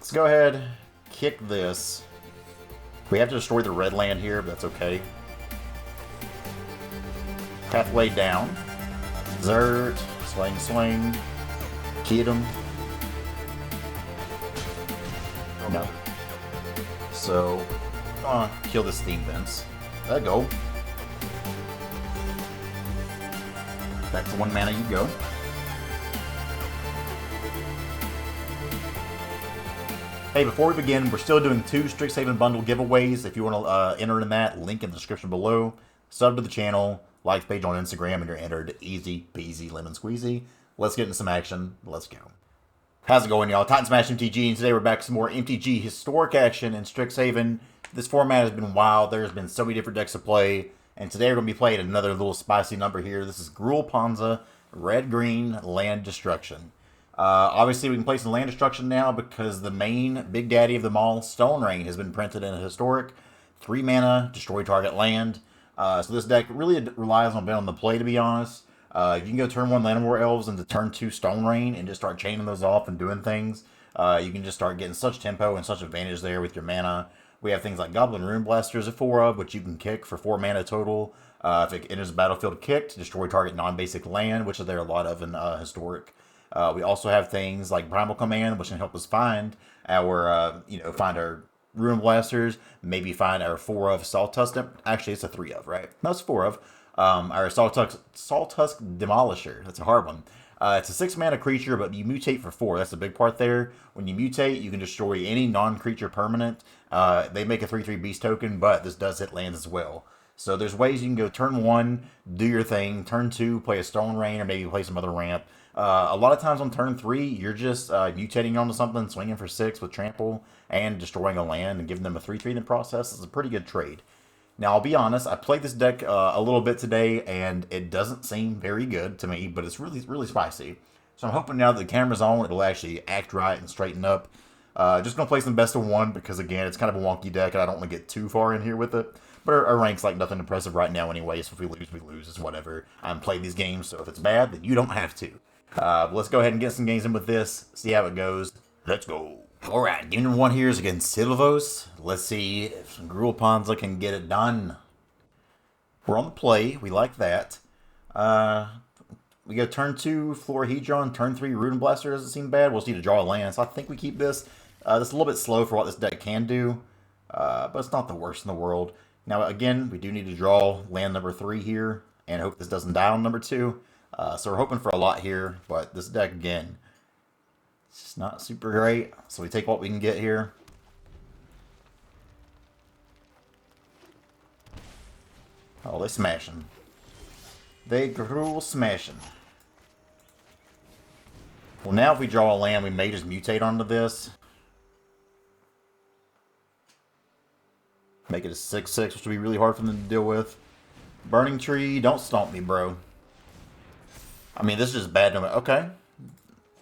Let's go ahead, kick this. We have to destroy the red land here, but that's okay. Pathway down. Zert. Swing, swing. Kid him. No. So, kill this steam vents. There you go. Back to 1 mana you go. Hey, before we begin, we're still doing 2 Strixhaven bundle giveaways. If you want to enter in that, link in the description below. Sub to the channel, like the page on Instagram, and you're entered. Easy peasy lemon squeezy. Let's get into some action. Let's go. How's it going, y'all? Titan Smash MTG, and today we're back with some more MTG historic action in Strixhaven. This format has been wild. There's been so many different decks to play, and today we're going to be playing another little spicy number here. This is Gruul Aggro, red-green land destruction. Obviously, we can play some land destruction now because the main big daddy of them all, Stone Rain, has been printed in a historic 3 mana, destroy target land. So this deck really relies on being on the play, to be honest. You can go turn 1 Llanowar Elves into turn 2 Stone Rain and just start chaining those off and doing things. You can just start getting such tempo and such advantage there with your mana. We have things like Goblin Rune Blasters at 4 of, which you can kick for 4 mana total. If it enters the battlefield kicked, destroy target non-basic land, which there are a lot of in historic. We also have things like Primal Command, which can help us find our, find our Rune Blasters, maybe find our 4 of Sawtusk. Actually, it's a 3 of, right? No, it's 4 of. Our Sawtusk Demolisher. That's a hard one. It's a 6 mana creature, but you mutate for 4. That's the big part there. When you mutate, you can destroy any non-creature permanent. They make a 3/3 beast token, but this does hit lands as well. So there's ways you can go turn 1, do your thing. Turn 2, play a Stone Rain, or maybe play some other ramp. A lot of times on turn 3, you're just mutating onto something, swinging for 6 with Trample, and destroying a land and giving them a 3/3 in the process. It's a pretty good trade. Now, I'll be honest, I played this deck a little bit today, and it doesn't seem very good to me, but it's really, really spicy. So I'm hoping now that the camera's on, it'll actually act right and straighten up. Just going to play some best of 1, because again, it's kind of a wonky deck, and I don't want to get too far in here with it. But our rank's like nothing impressive right now anyway, so if we lose, we lose. It's whatever. I'm playing these games, so if it's bad, then you don't have to. Let's go ahead and get some games in with this, see how it goes. Let's go. Alright, game number 1 here is against Silvos. Let's see if Gruul Aggro can get it done. We're on the play. We like that. We go turn 2, Florahedron. Turn 3, Rune Blaster doesn't seem bad. We'll just need to draw a land, so I think we keep this. This is a little bit slow for what this deck can do, but it's not the worst in the world. Now, again, we do need to draw land number 3 here, and hope this doesn't die on number 2. So we're hoping for a lot here, but this deck, again, it's just not super great. So we take what we can get here. Oh, they smashing. They Gruul smashing. Well, now if we draw a land, we may just mutate onto this. Make it a 6/6, which will be really hard for them to deal with. Burning Tree, don't stomp me, bro. I mean, this is just bad. Okay.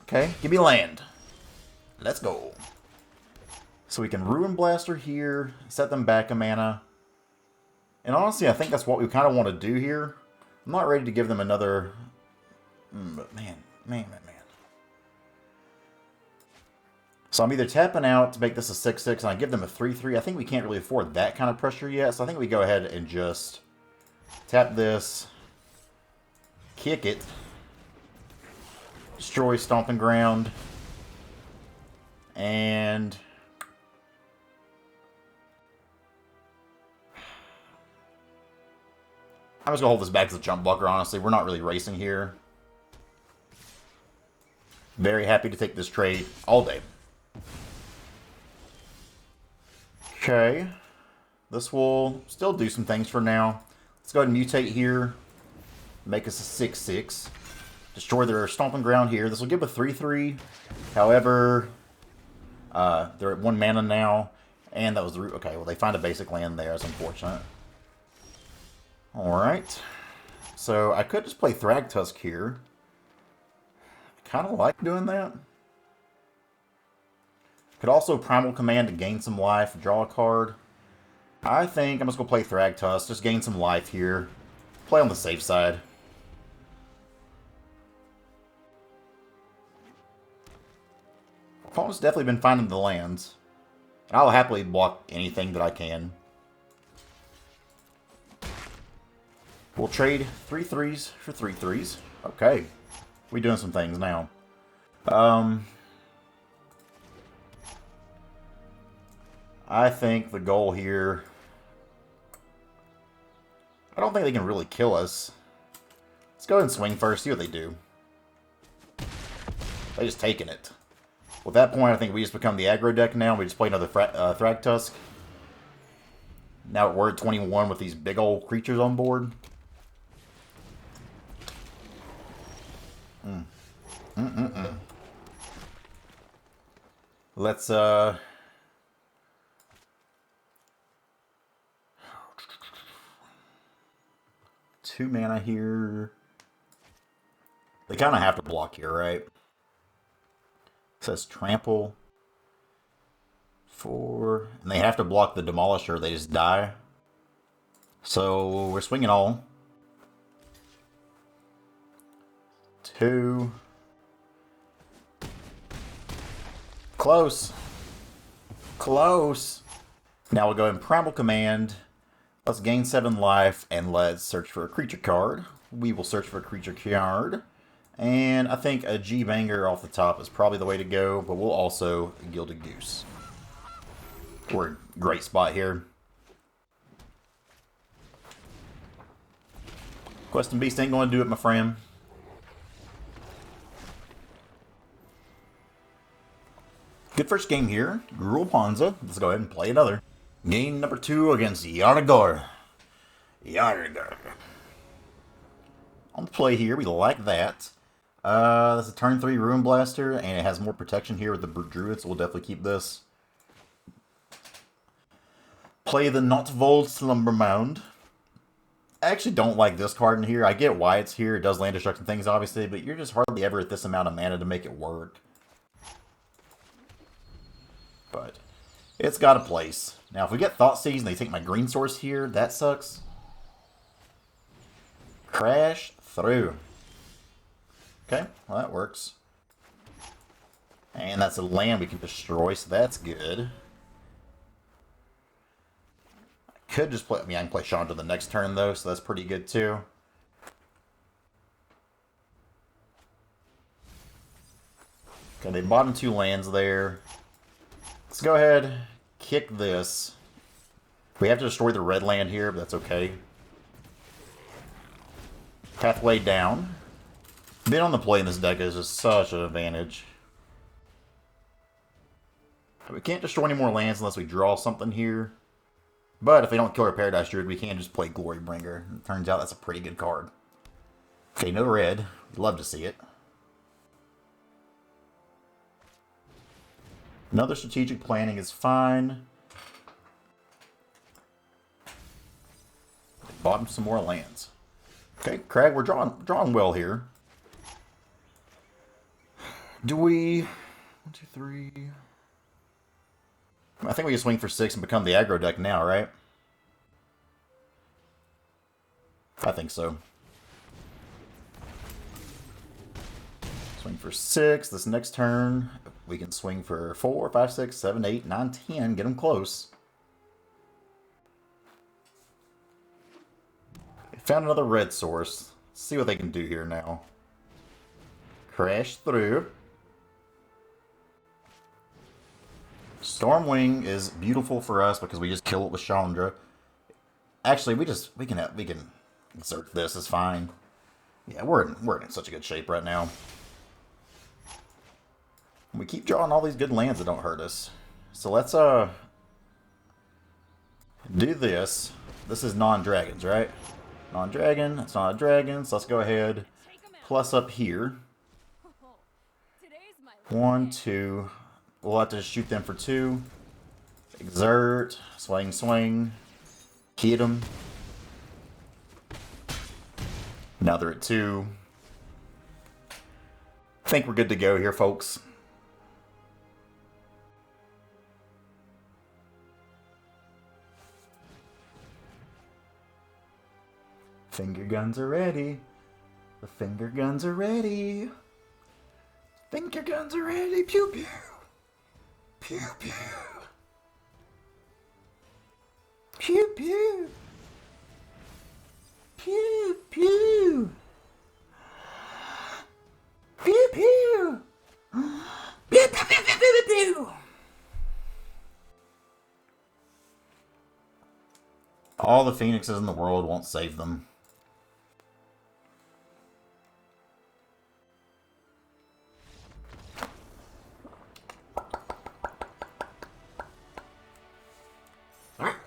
Okay, give me land. Let's go. So we can Ruin Blaster here, set them back a mana. And honestly, I think that's what we kind of want to do here. I'm not ready to give them another... But man. So I'm either tapping out to make this a 6/6, and I give them a 3/3. I think we can't really afford that kind of pressure yet, so I think we go ahead and just tap this, kick it, destroy Stomping Ground, and I'm just going to hold this back as a jump blocker, honestly. We're not really racing here. Very happy to take this trade all day. Okay. This will still do some things for now. Let's go ahead and mutate here. Make us a 6/6. Destroy their Stomping Ground here. This will give a 3/3. However, they're at 1 mana now. And that was the root. Okay, well, they find a basic land there. It's unfortunate. Alright. So, I could just play Thragtusk here. I kind of like doing that. Could also Primal Command to gain some life, draw a card. I think I'm just going to play Thragtusk, just gain some life here. Play on the safe side. Opponent's definitely been finding the lands. And I'll happily block anything that I can. We'll trade 3/3s for 3/3s. Okay. We're doing some things now. I think the goal here... I don't think they can really kill us. Let's go ahead and swing first, see what they do. They just taking it. Well, at that point, I think we just become the aggro deck now. We just play another Thragtusk. Now we're at 21 with these big old creatures on board. Let's, 2 mana here. They kind of have to block here, right? It says trample. 4. And they have to block the Demolisher. They just die. So we're swinging all. 2. Close. Close. Now we'll go in Primal Command. Let's gain 7 life and let's search for a creature card. We will search for a creature card. And I think a G-Banger off the top is probably the way to go, but we'll also Gilded Goose. We're in a great spot here. Questing Beast ain't going to do it, my friend. Good first game here. Gruul Aggro. Let's go ahead and play another. Game number 2 against Yargor. Yargor. On the play here, we like that. That's a turn 3 Ruin Blaster, and it has more protection here with the Druid, so we'll definitely keep this. Play the Notvold Slumber Mound. I actually don't like this card in here. I get why it's here. It does land destruction things, obviously, but you're just hardly ever at this amount of mana to make it work. But it's got a place. Now, if we get Thoughtseize and they take my green source here, that sucks. Crash through. Okay, well that works. And that's a land we can destroy, so that's good. I could just play... I mean, I can play Chandra the next turn, though, so that's pretty good, too. Okay, they bottom 2 lands there. Let's go ahead, kick this. We have to destroy the red land here, but that's okay. Pathway down. Being on the play in this deck is just such an advantage. We can't destroy any more lands unless we draw something here. But if they don't kill our Paradise Druid, we can just play Glorybringer. It turns out that's a pretty good card. Okay, no red. We'd love to see it. Another strategic planning is fine. Bottom some more lands. Okay, Crag, we're drawing well here. Do we... 1, 2, 3... I think we can swing for 6 and become the aggro deck now, right? I think so. Swing for 6 this next turn. We can swing for 4, 5, 6, 7, 8, 9, 10. Get them close. We found another red source. Let's see what they can do here now. Crash through. Stormwing is beautiful for us because we just kill it with Chandra. Actually, we can insert this. It's fine. Yeah, we're in such a good shape right now. We keep drawing all these good lands that don't hurt us. So let's do this. This is non-dragons, right? Non-dragon. That's not a dragon. So let's go ahead. Plus up here. 1, 2. We'll have to shoot them for 2. Exert. Swing, swing. Hit them. Now they're at 2. I think we're good to go here, folks. Finger guns are ready. The finger guns are ready. Finger guns are ready. Pew pew. Pew pew. Pew pew. Pew pew. Pew pew. Pew pew pew pew pew pew. All the phoenixes in the world won't save them.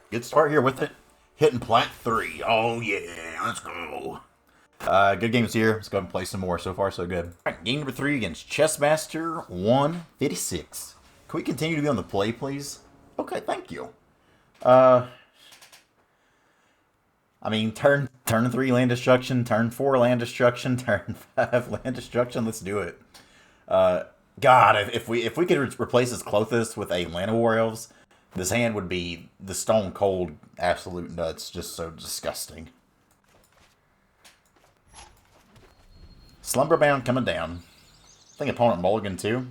Good start here with it. Hitting plat 3. Oh yeah, let's go. Good games here. Let's go ahead and play some more. So far, so good. Alright, game number 3 against Chessmaster 156. Can we continue to be on the play, please? Okay, thank you. I mean, turn 3 land destruction, turn 4 land destruction, turn 5 land destruction. Let's do it. God, if we could replace this Clothis with a Land of War Elves, this hand would be the stone cold absolute nuts. Just so disgusting. Slumberbound coming down. I think opponent mulligan too.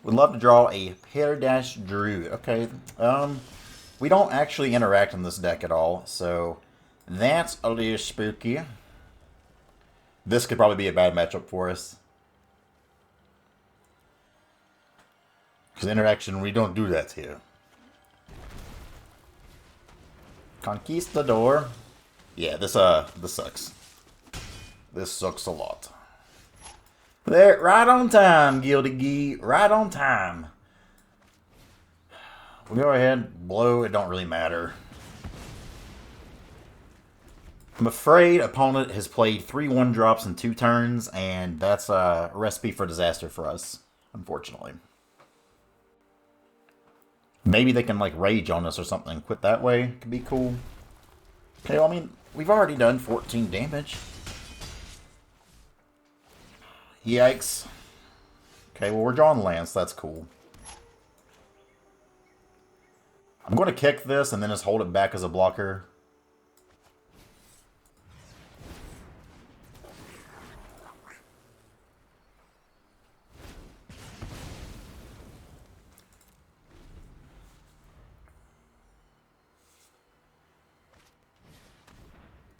Would love to draw a Paradash Druid. Okay, we don't actually interact in this deck at all, so that's a little spooky. This could probably be a bad matchup for us. Because interaction, we don't do that here. Conquistador. Yeah, this sucks. This sucks a lot. There, right on time, Guilty Gee. Right on time. We'll go ahead, blow, it don't really matter. I'm afraid opponent has played 3 1-drops in 2 turns, and that's a recipe for disaster for us, unfortunately. Maybe they can, like, rage on us or something. Quit that way. Could be cool. Okay, well, I mean, we've already done 14 damage. Yikes. Okay, well, we're drawing lands. So that's cool. I'm going to kick this and then just hold it back as a blocker.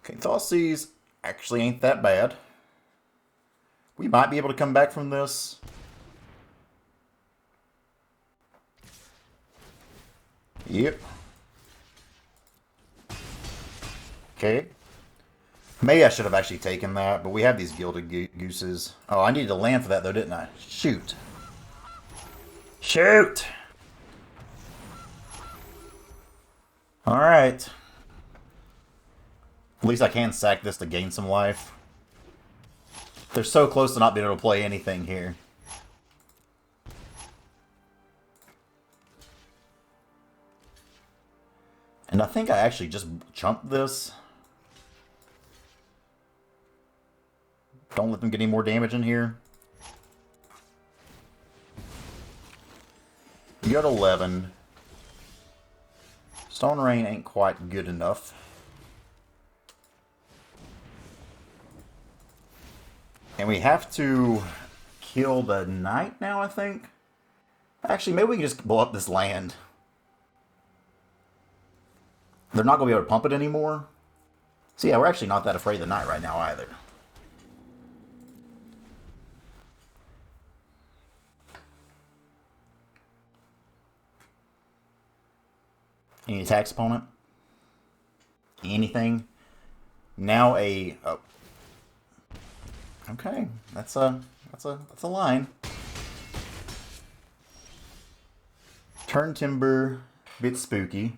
Okay, Thoughtseize actually ain't that bad. We might be able to come back from this. Yep. Okay. Maybe I should have actually taken that, but we have these Gilded Gooses. Oh, I needed to land for that though, didn't I? Shoot. Shoot! Alright. At least I can sack this to gain some life. They're so close to not being able to play anything here. And I think I actually just chumped this. Don't let them get any more damage in here. You got 11. Stone Rain ain't quite good enough. And we have to kill the knight now, I think. Actually, maybe we can just blow up this land. They're not going to be able to pump it anymore. So yeah, we're actually not that afraid of the knight right now either. Any attacks, opponent? Anything? Now a... Oh. Okay, that's a line. Turn Timber, bit spooky.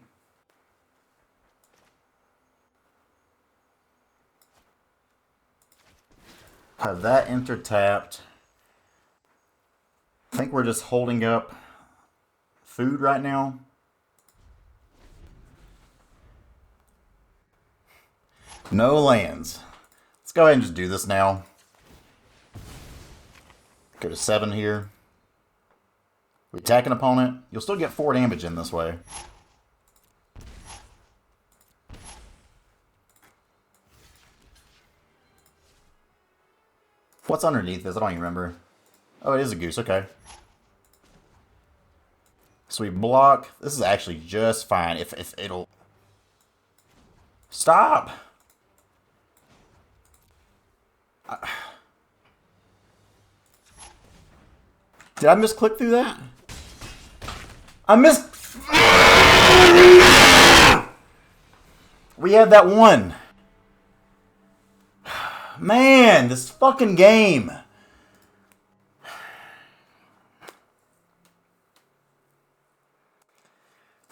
Have that enter tapped. I think we're just holding up food right now. No lands. Let's go ahead and just do this now. Go to 7 here. We attack an opponent. You'll still get 4 damage in this way. What's underneath this? I don't even remember. Oh, it is a goose. Okay. So we block. This is actually just fine. If it'll... Stop! Did I misclick through that? I missed... We had that one. Man, this fucking game.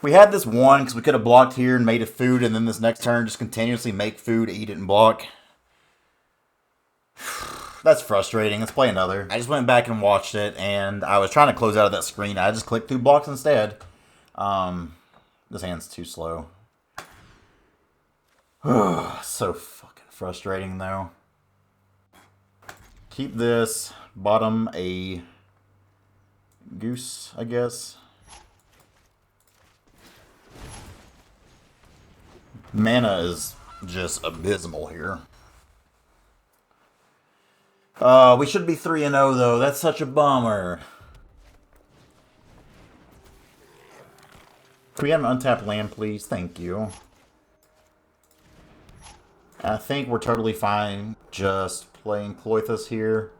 We had this one because we could have blocked here and made a food, and then this next turn just continuously make food, eat it, and block. That's frustrating. Let's play another. I just went back and watched it, and I was trying to close out of that screen. I just clicked through blocks instead. This hand's too slow. So fucking frustrating, though. Keep this. Bottom a goose, I guess. Mana is just abysmal here. We should be 3-0 though. That's such a bummer. Can we have an untapped land, please? Thank you. I think we're totally fine just playing Cloythus here.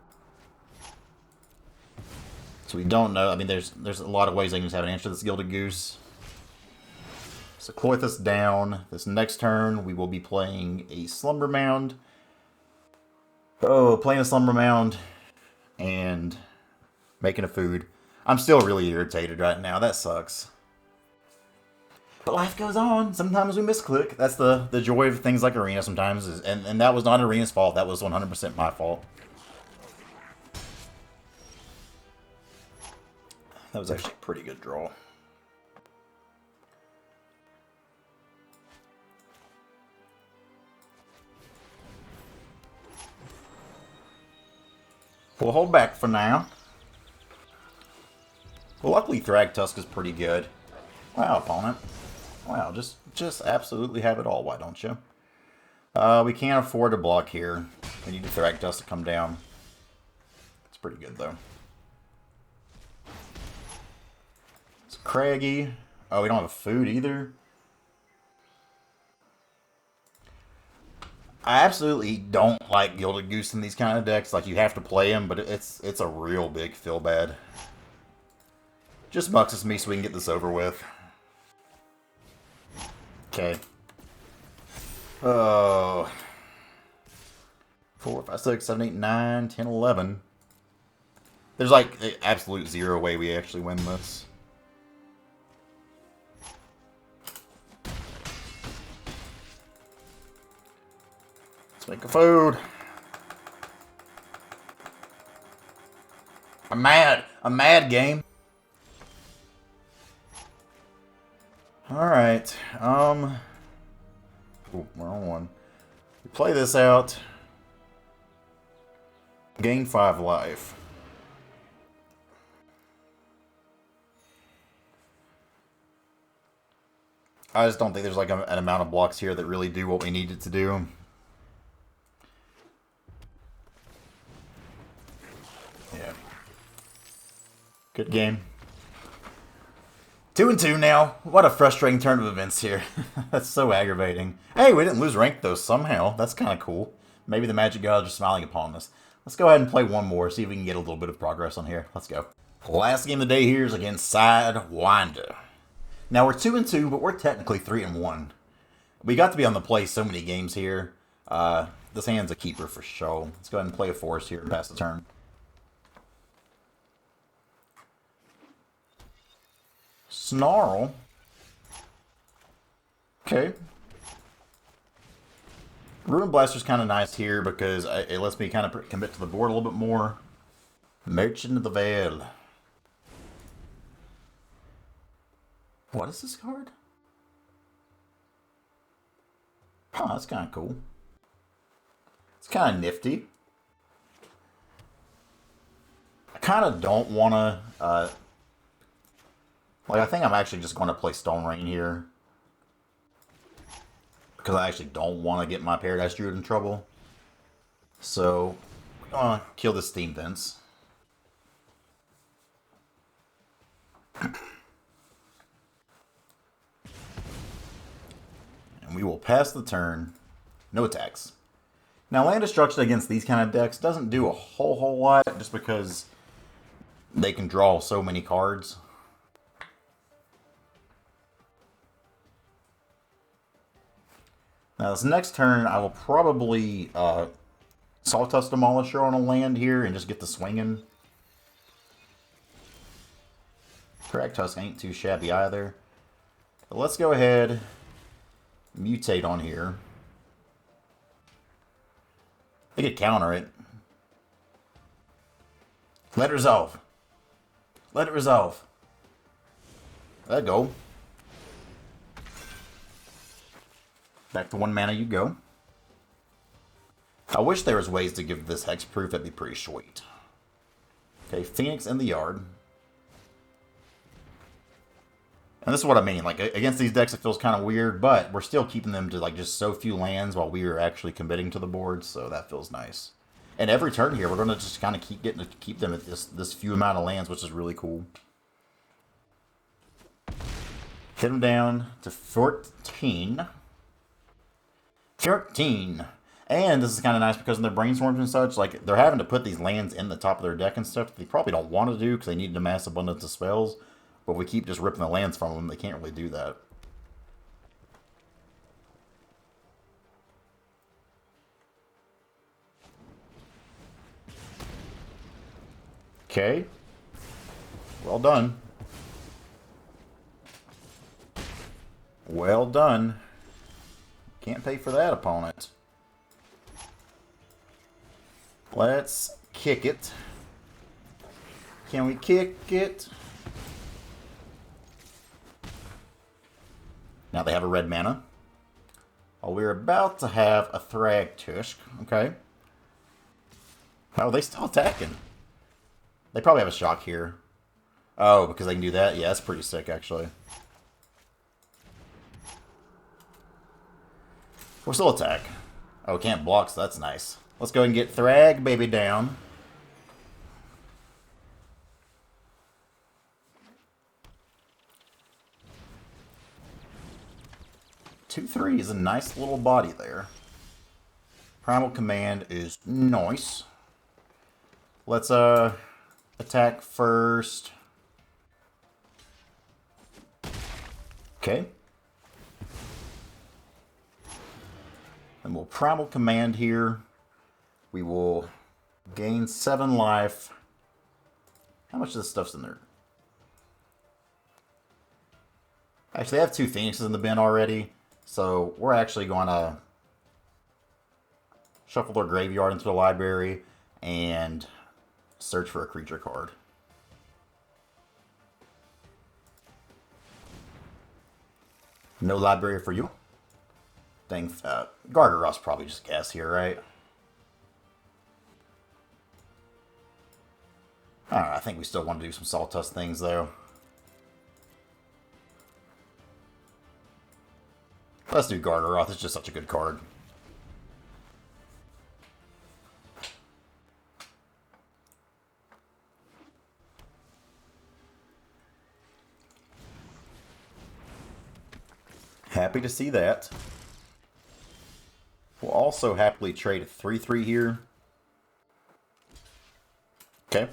So we don't know. I mean, there's a lot of ways I can just have an answer to this Gilded Goose. So Cloythus down. This next turn, we will be playing a Slumber Mound. Oh, playing a Slumber Mound and making a food. I'm still really irritated right now. That sucks. But life goes on. Sometimes we misclick. That's the joy of things like Arena sometimes. And that was not Arena's fault. That was 100% my fault. That was actually a pretty good draw. We'll hold back for now. Well, luckily Thragtusk is pretty good. Wow, opponent. Wow, just absolutely have it all, why don't you? We can't afford to block here. We need the Thragtusk to come down. It's pretty good, though. It's craggy. Oh, we don't have a food either. I absolutely don't like Gilded Goose in these kind of decks. Like, you have to play him, but it's a real big feel bad. Just muxes me so we can get this over with. Okay. Oh. 4, 5, 6, 7, 8, 9, 10, 11. There's like absolute zero way we actually win this. Make a food. I'm mad. I'm mad, game. Alright. Ooh, wrong one. We play this out. Gain 5 life. I just don't think there's like an amount of blocks here that really do what we need it to do. Yeah. Good game. 2-2 now. What a frustrating turn of events here. That's so aggravating. Hey, we didn't lose rank though somehow. That's kind of cool. Maybe the magic gods are smiling upon us. Let's go ahead and play one more, see if we can get a little bit of progress on here. Let's go. Last game of the day here is against Sidewinder. Now we're 2-2, but we're technically 3-1. We got to be on the play so many games here. This hand's a keeper for sure. Let's go ahead and play a forest here and pass the turn. Snarl. Okay. Ruin Blaster's kind of nice here because it lets me kind of commit to the board a little bit more. Merchant of the Veil. What is this card? Huh, that's kind of cool. It's kind of nifty. I kind of don't want to... like, I think I'm actually just going to play Stone Rain here. Because I actually don't want to get my Paradise Druid in trouble. So, we're going to kill this Steam Vents. will pass the turn. No attacks. Now, land destruction against these kind of decks doesn't do a whole lot, just because they can draw so many cards. Now, this next turn, I will probably Sawtusk Demolisher on a land here and just get the swinging. Crack Tusk ain't too shabby either. But let's go ahead, mutate on here. They could counter it. Let it resolve. Let it resolve. Let it go. Back to 1 mana you go. I wish there was ways to give this hexproof. That'd be pretty sweet. Okay, Phoenix in the yard. And this is what I mean. Like, against these decks, it feels kind of weird, but we're still keeping them to, like, just so few lands while we are actually committing to the board, so that feels nice. And every turn here, we're going to just kind of keep them at this few amount of lands, which is really cool. Hit them down to 14. 13. And this is kind of nice because in their brainstorms and such, like, they're having to put these lands in the top of their deck and stuff that they probably don't want to do because they need a mass abundance of spells. But if we keep just ripping the lands from them, they can't really do that. Okay. Well done. Well done. Can't pay for that, opponent. Let's kick it. Can we kick it? Now they have a red mana. Oh, we're about to have a Thragtusk. Okay. Oh, they still attacking. They probably have a shock here. Oh, because they can do that? Yeah, that's pretty sick, actually. We'll still attack. Oh, can't block, so that's nice. Let's go ahead and get Thrag baby down. Two, 3 is a nice little body there. Primal Command is nice. Let's attack first. Okay. And we'll Primal Command here. We will gain 7 life. How much of this stuff's in there? Actually, they have 2 Phoenixes in the bin already. So we're actually going to shuffle their graveyard into the library and search for a creature card. No library for you. Dang, Gargaroth's probably just a guess here, right? Alright, I think we still want to do some Sawtusk things, though. Let's do Gargaroth. It's just such a good card. Happy to see that. We'll also happily trade a 3/3 here. Okay.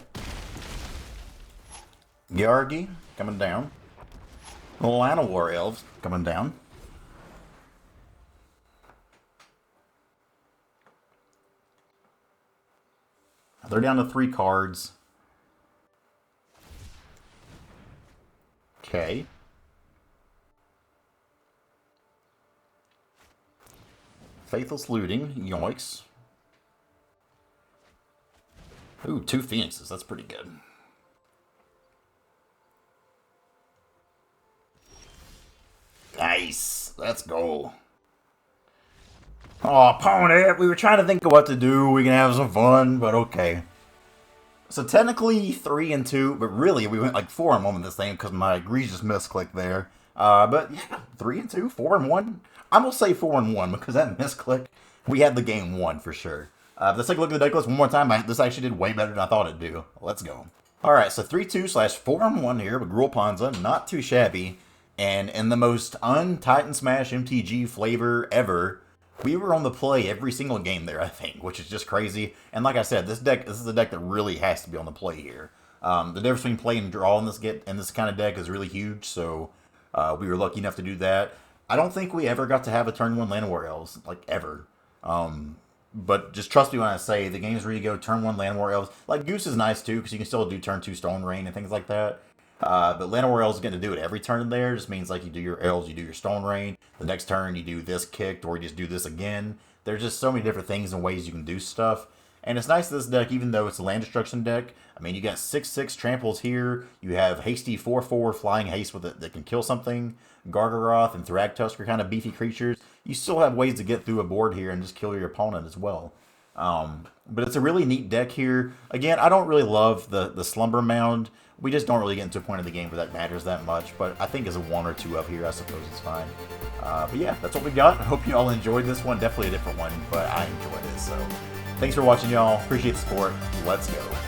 Yargi coming down. Llanowar Elves coming down. They're down to 3 cards. Okay. Faithless Looting, yoinks. Ooh, 2 Phoenixes, that's pretty good. Nice, let's go. Oh, opponent, we were trying to think of what to do. We can have some fun, but okay. So technically 3 and 2, but really we went like 4 and 1 with this thing because my egregious misclick there. But yeah, 3 and 2, 4 and 1. I'm gonna say 4 and 1 because that misclick, we had the game won for sure. Let's take a look at the deck list one more time. This actually did way better than I thought it'd do. Let's go. All right, so 3-2/4 and 1 here with Gruul Aggro, not too shabby. And in the most un-Titan Smash MTG flavor ever, we were on the play every single game there, I think, which is just crazy. And like I said, this is a deck that really has to be on the play here. The difference between play and draw in this kind of deck is really huge, so we were lucky enough to do that. I don't think we ever got to have a turn 1 Llanowar Elves, like ever. But just trust me when I say the games where you go turn 1 Llanowar Elves, like Goose is nice too, because you can still do turn 2 Stone Rain and things like that. But Llanowar Elves is going to do it every turn there. Just means like you do your Elves, you do your Stone Rain. The next turn you do this kicked, or you just do this again. There's just so many different things and ways you can do stuff. And it's nice this deck, even though it's a land destruction deck. I mean, you got 6/6 tramples here. You have hasty 4/4 flying haste with it that can kill something. Gargaroth and Thragtusk are kind of beefy creatures. You still have ways to get through a board here and just kill your opponent as well. But it's a really neat deck here. Again, I don't really love the Slumber Mound. We just don't really get into a point of the game where that matters that much. But I think as a 1 or 2 up here, I suppose it's fine. But yeah, that's what we got. I hope you all enjoyed this one. Definitely a different one, but I enjoyed it. So thanks for watching, y'all. Appreciate the support. Let's go.